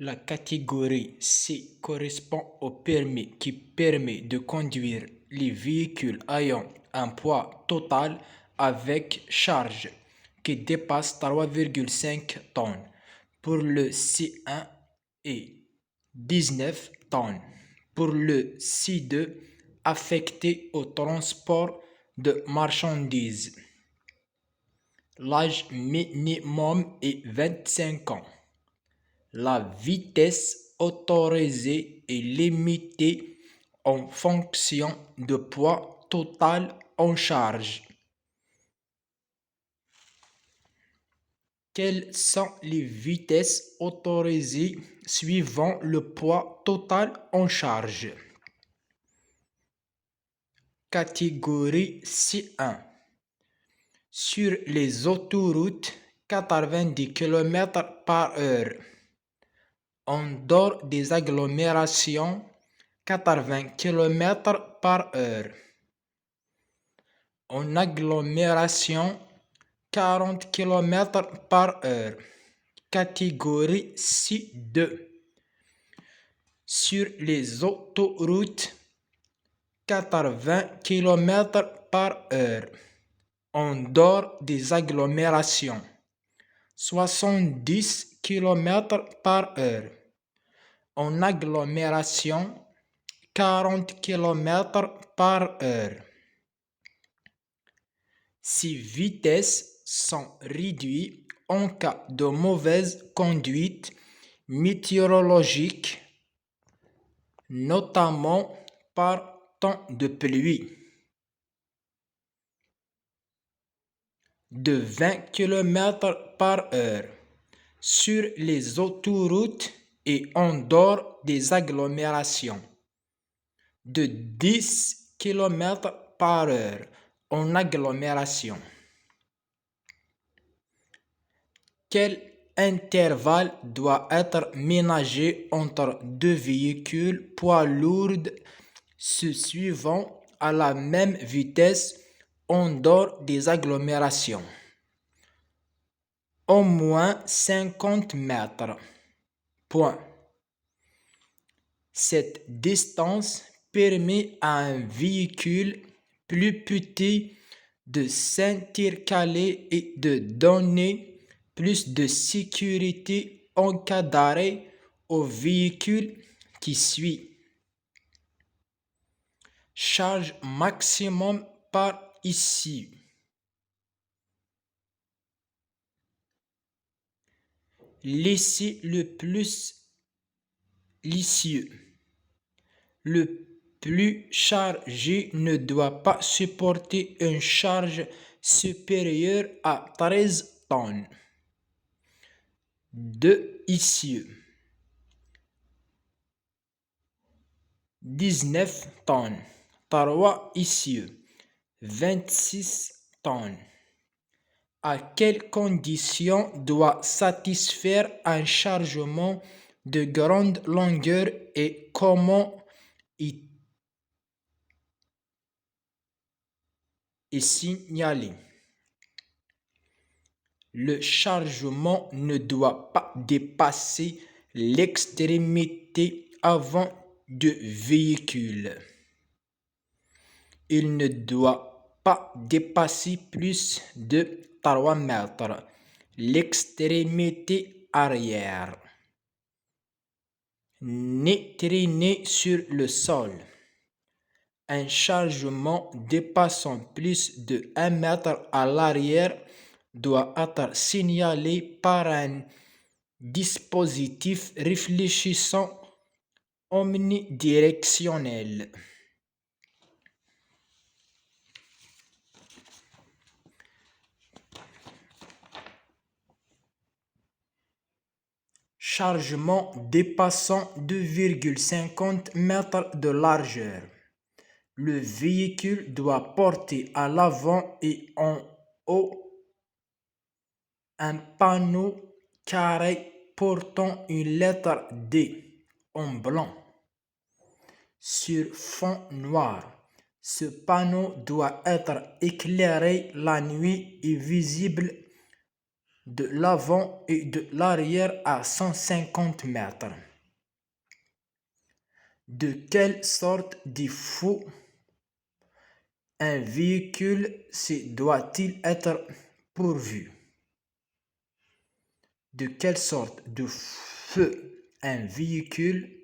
La catégorie C correspond au permis qui permet de conduire les véhicules ayant un poids total avec charge qui dépasse 3,5 tonnes pour le C1 et 19 tonnes pour le C2 affecté au transport de marchandises. L'âge minimum est 25 ans. La vitesse autorisée est limitée en fonction du poids total en charge. Quelles sont les vitesses autorisées suivant le poids total en charge? Catégorie C1. Sur les autoroutes, 90 km/h. En dehors des agglomérations, 80 km/h. En agglomération, 40 km/h. Catégorie C2. Sur les autoroutes, 80 km/h. En dehors des agglomérations, 70 km/h. En agglomération, 40 km/h. Ces vitesses sont réduites en cas de mauvaise conduite météorologique, notamment par temps de pluie. De 20 km/h sur les autoroutes et en dehors des agglomérations. De 10 km/h en agglomération. Quel intervalle doit être ménagé entre deux véhicules poids lourds se suivant à la même vitesse en dehors des agglomérations? Au moins 50 mètres. Point. Cette distance permet à un véhicule plus petit de s'intercaler et de donner plus de sécurité en cas d'arrêt au véhicule qui suit. Charge maximum par issue. L'issue le plus l'issue. Le plus chargé ne doit pas supporter une charge supérieure à 13 tonnes. 2 issues. 19 tonnes. 3 issues. 26 tonnes. À quelles conditions doit satisfaire un chargement de grande longueur et comment est signalé? Le chargement ne doit pas dépasser l'extrémité avant du véhicule. Il ne doit pas dépasser plus de 3 mètres l'extrémité arrière. Ne traîner sur le sol. Un chargement dépassant plus de 1 mètre à l'arrière doit être signalé par un dispositif réfléchissant omnidirectionnel. Chargement dépassant 2,50 mètres de largeur. Le véhicule doit porter à l'avant et en haut un panneau carré portant une lettre D en blanc sur fond noir. Ce panneau doit être éclairé la nuit et visible de l'avant et de l'arrière à 150 mètres. De quelle sorte de feu un véhicule doit-il être pourvu? De quelle sorte de feu un véhicule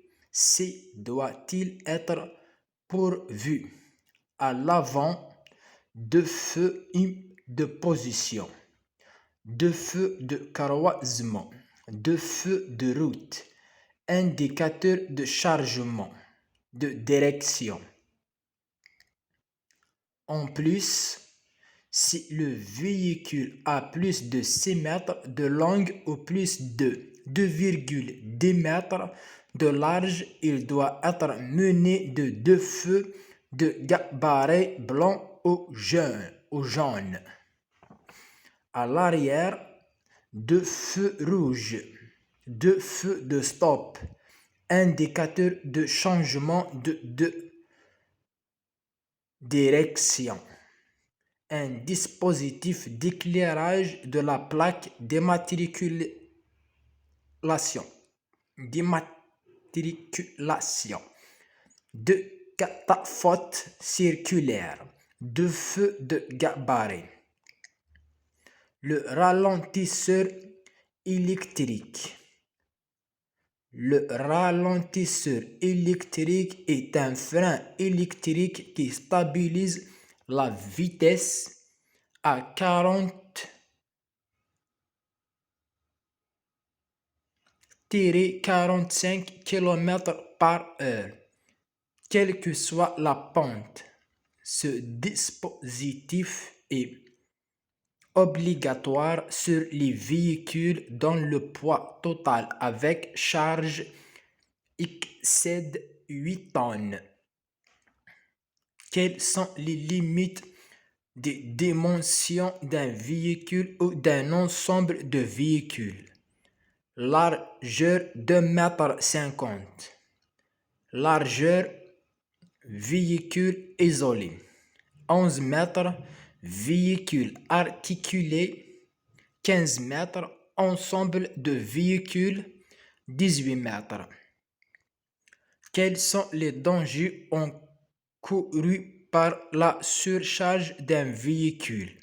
doit-il être pourvu? À l'avant, deux feux de position, deux feux de croisement, deux feux de route, indicateur de chargement, de direction. En plus, si le véhicule a plus de 6 mètres de longue ou plus de 2,2 mètres de large, il doit être mené de deux feux de gabarit blanc ou jaune. À l'arrière, deux feux rouges, deux feux de stop, indicateur de changement de direction. Un dispositif d'éclairage de la plaque d'immatriculation, deux cataphotes circulaires, deux feux de gabarit. Le ralentisseur électrique. Le ralentisseur électrique est un frein électrique qui stabilise la vitesse à 40-45 km/h, quelle que soit la pente. Ce dispositif est obligatoire sur les véhicules dont le poids total avec charge excède 8 tonnes. Quelles sont les limites des dimensions d'un véhicule ou d'un ensemble de véhicules? Largeur 2,50 m. Largeur véhicule isolé 11 mètres. Véhicule articulé 15 mètres. Ensemble de véhicules 18 mètres. Quels sont les dangers encourus par la surcharge d'un véhicule?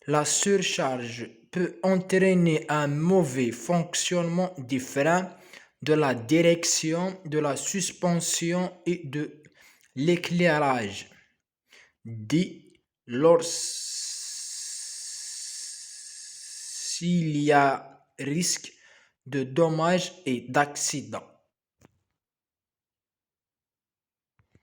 La surcharge peut entraîner un mauvais fonctionnement des freins, de la direction, de la suspension et de l'éclairage. Lorsqu'il y a risque de dommages et d'accidents.